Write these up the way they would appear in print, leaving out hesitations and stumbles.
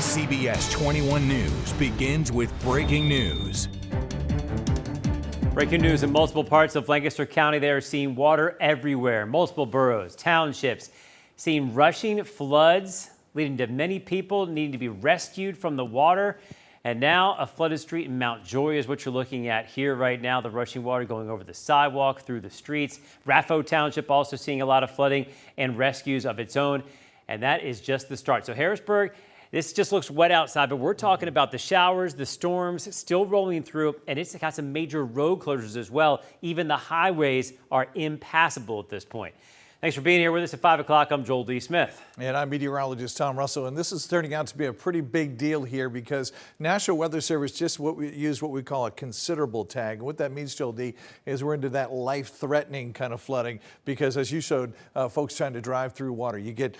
CBS 21 News begins with breaking news. Breaking news in multiple parts of Lancaster County. They are seeing water everywhere. Multiple boroughs, townships, seeing rushing floods, leading to many people needing to be rescued from the water. And now a flooded street in Mount Joy is what you're looking at here right now. The rushing water going over the sidewalk, through the streets. Raffo Township also seeing a lot of flooding and rescues of its own. And that is just the start. So Harrisburg, this just looks wet outside, but we're talking about the showers, the storms still rolling through, and it's got some major road closures as well. Even the highways are impassable at this point. Thanks for being here with us at 5 o'clock. I'm Joel D. Smith. And I'm meteorologist Tom Russell. And this is turning out to be a pretty big deal here because National Weather Service just use what we call a considerable tag. And what that means, Joel D., is we're into that life-threatening kind of flooding because, as you showed, folks trying to drive through water, you get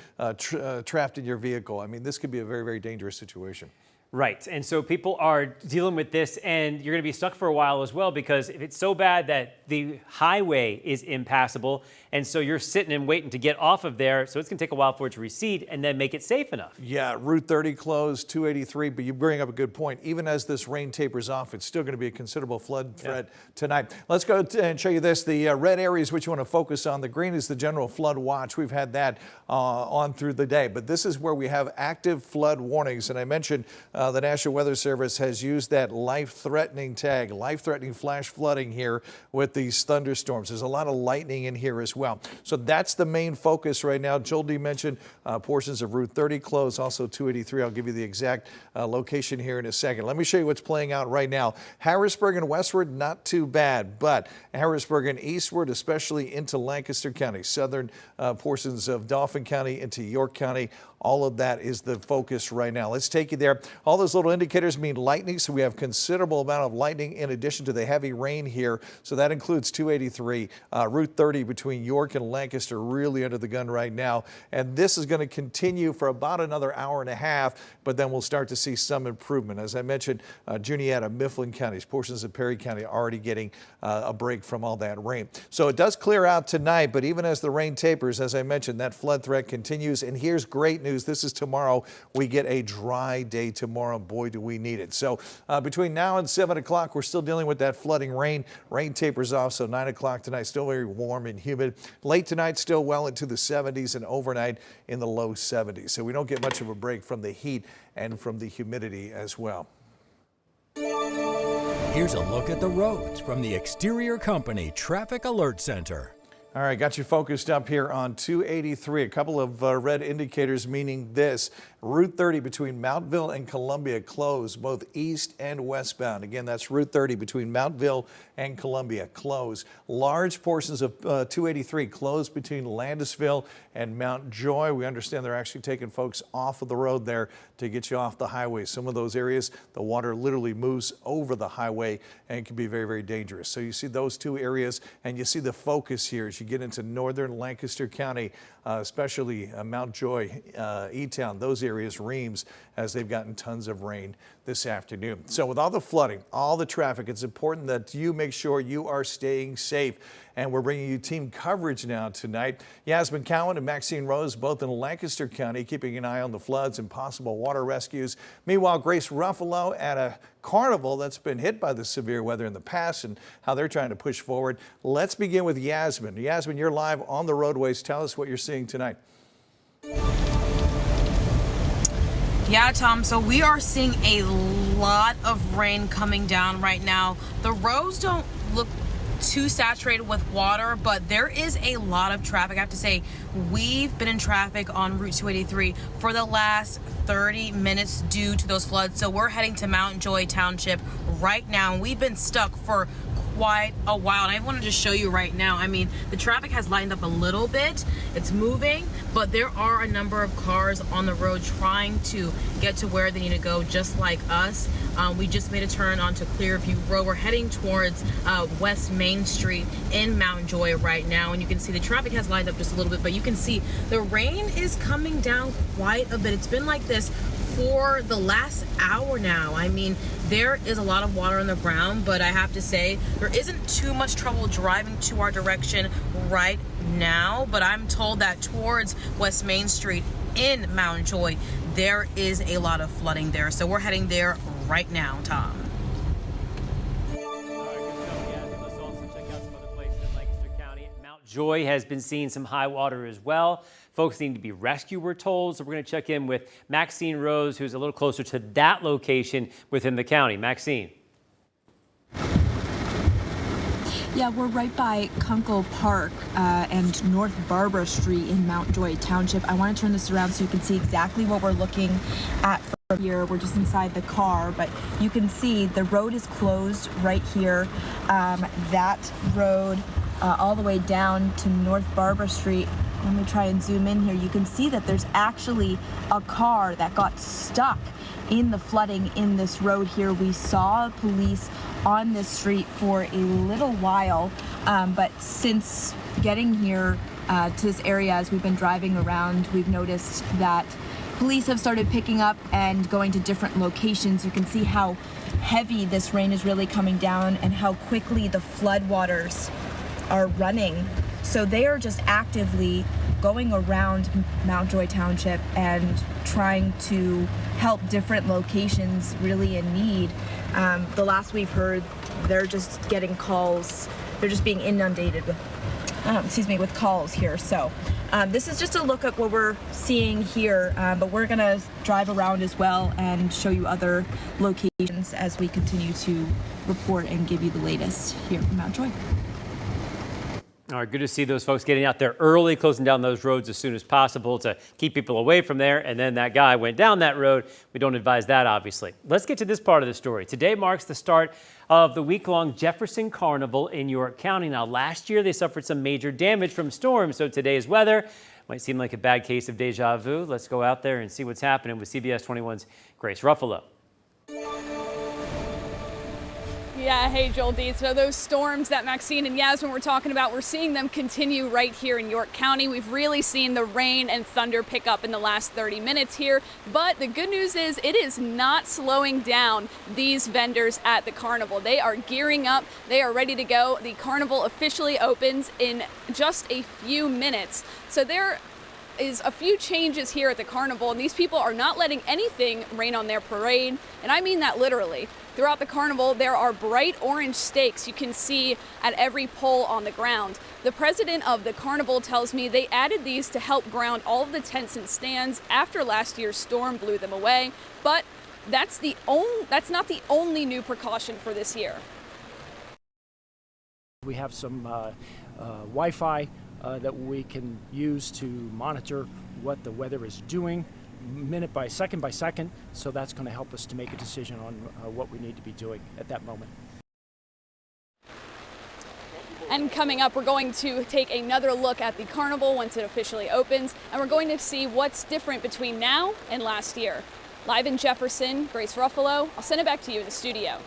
trapped in your vehicle. I mean, this could be a very, very dangerous situation. Right. And so people are dealing with this, and you're going to be stuck for a while as well, because if it's so bad that the highway is impassable, and so you're sitting and waiting to get off of there, so it's going to take a while for it to recede and then make it safe enough. Yeah, Route 30 closed, 283, but you bring up a good point. Even as this rain tapers off, it's still going to be a considerable flood threat tonight. Let's go and show you this. The red areas which you want to focus on. The green is the general flood watch. We've had that on through the day, but this is where we have active flood warnings. And I mentioned the National Weather Service has used that life-threatening tag, life-threatening flash flooding here with these thunderstorms. There's a lot of lightning in here as well. So that's the main focus right now. Joel D. mentioned portions of Route 30 closed, also 283. I'll give you the exact location here in a second. Let me show you what's playing out right now. Harrisburg and westward, not too bad, but Harrisburg and eastward, especially into Lancaster County, southern portions of Dauphin County into York County. All of that is the focus right now. Let's take you there. All those little indicators mean lightning, so we have considerable amount of lightning in addition to the heavy rain here. So that includes 283, Route 30 between York and Lancaster, really under the gun right now. And this is going to continue for about another hour and a half, but then we'll start to see some improvement. As I mentioned, Juniata, Mifflin counties, portions of Perry County already getting a break from all that rain. So it does clear out tonight, but even as the rain tapers, as I mentioned, that flood threat continues. And here's great news. This is tomorrow. We get a dry day tomorrow. Boy, do we need it. So between now and 7 o'clock, we're still dealing with that flooding rain. Rain tapers off, so 9 o'clock tonight, still very warm and humid. Late tonight, still well into the 70s, and overnight in the low 70s. So we don't get much of a break from the heat and from the humidity as well. Here's a look at the roads from the Exterior Company Traffic Alert Center. All right, got you focused up here on 283. A couple of red indicators meaning this. Route 30 between Mountville and Columbia closed, both east and westbound. Again, that's Route 30 between Mountville and Columbia closed. Large portions of 283 closed between Landisville and Mount Joy. We understand they're actually taking folks off of the road there to get you off the highway. Some of those areas, the water literally moves over the highway and can be very, very dangerous. So you see those two areas, and you see the focus here as you get into northern Lancaster County, especially Mount Joy, E-Town, those areas, Reams, as they've gotten tons of rain this afternoon. So with all the flooding, all the traffic, it's important that you make sure you are staying safe. And we're bringing you team coverage now tonight. Yasmin Cowan and Maxine Rose, both in Lancaster County, keeping an eye on the floods and possible water rescues. Meanwhile, Grace Ruffalo at a Carnival that's been hit by the severe weather in the past and how they're trying to push forward. Let's begin with Yasmin. Yasmin, you're live on the roadways. Tell us what you're seeing tonight. Yeah, Tom, so we are seeing a lot of rain coming down right now. The roads don't look too saturated with water, but there is a lot of traffic. I have to say, we've been in traffic on Route 283 for the last 30 minutes due to those floods. So we're heading to Mount Joy Township right now. We've been stuck for quite a while, and I wanted to show you right now. I mean, the traffic has lightened up a little bit. It's moving, but there are a number of cars on the road trying to get to where they need to go, just like us. We just made a turn onto Clearview Road. We're heading towards West Main Street in Mount Joy right now, and you can see the traffic has lined up just a little bit, but you can see the rain is coming down quite a bit. It's been like this for the last hour now. I mean, there is a lot of water on the ground, but I have to say there isn't too much trouble driving to our direction right now, but I'm told that towards West Main Street in Mountjoy, there is a lot of flooding there. So we're heading there right now, Tom. Let's also check out some other places in Lancaster County. Mountjoy has been seeing some high water as well. Folks need to be rescued, we're told. So we're going to check in with Maxine Rose, who's a little closer to that location within the county. Maxine. Yeah, we're right by Kunkel Park and North Barbara Street in Mountjoy Township. I want to turn this around so you can see exactly what we're looking at from here. We're just inside the car, but you can see the road is closed right here. That road all the way down to North Barbara Street. Let me try and zoom in here. You can see that there's actually a car that got stuck in the flooding in this road here. We saw police on this street for a little while, but since getting here to this area, as we've been driving around, we've noticed that police have started picking up and going to different locations. You can see how heavy this rain is really coming down and how quickly the floodwaters are running. So they are just actively going around Mountjoy Township and trying to help different locations really in need. The last we've heard, they're just getting calls. They're just being inundated with, with calls here. So this is just a look at what we're seeing here, but we're gonna drive around as well and show you other locations as we continue to report and give you the latest here from Mountjoy. All right, good to see those folks getting out there early, closing down those roads as soon as possible to keep people away from there. And then that guy went down that road. We don't advise that, obviously. Let's get to this part of the story. Today marks the start of the week-long Jefferson Carnival in York County. Now, last year they suffered some major damage from storms, so today's weather might seem like a bad case of deja vu. Let's go out there and see what's happening with CBS 21's Grace Ruffalo. Yeah, hey Joel D. So those storms that Maxine and Yasmin were talking about, we're seeing them continue right here in York County. We've really seen the rain and thunder pick up in the last 30 minutes here. But the good news is it is not slowing down these vendors at the carnival. They are gearing up. They are ready to go. The carnival officially opens in just a few minutes. So there is a few changes here at the carnival, and these people are not letting anything rain on their parade, and I mean that literally. Throughout the carnival, there are bright orange stakes you can see at every pole on the ground. The president of the carnival tells me they added these to help ground all of the tents and stands after last year's storm blew them away, but that's not the only new precaution for this year. We have some Wi-Fi that we can use to monitor what the weather is doing minute by second, so that's going to help us to make a decision on what we need to be doing at that moment. And coming up, we're going to take another look at the carnival once it officially opens, and we're going to see what's different between now and last year. Live in Jefferson, Grace Ruffalo. I'll send it back to you in the studio.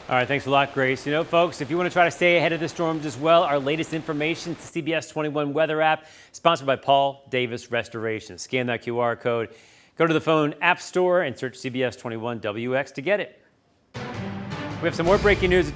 All right, thanks a lot, Grace. You know, folks, if you want to try to stay ahead of the storms as well, our latest information, the CBS 21 weather app, sponsored by Paul Davis Restoration. Scan that QR code, go to the phone app store and search CBS 21 WX to get it. We have some more breaking news.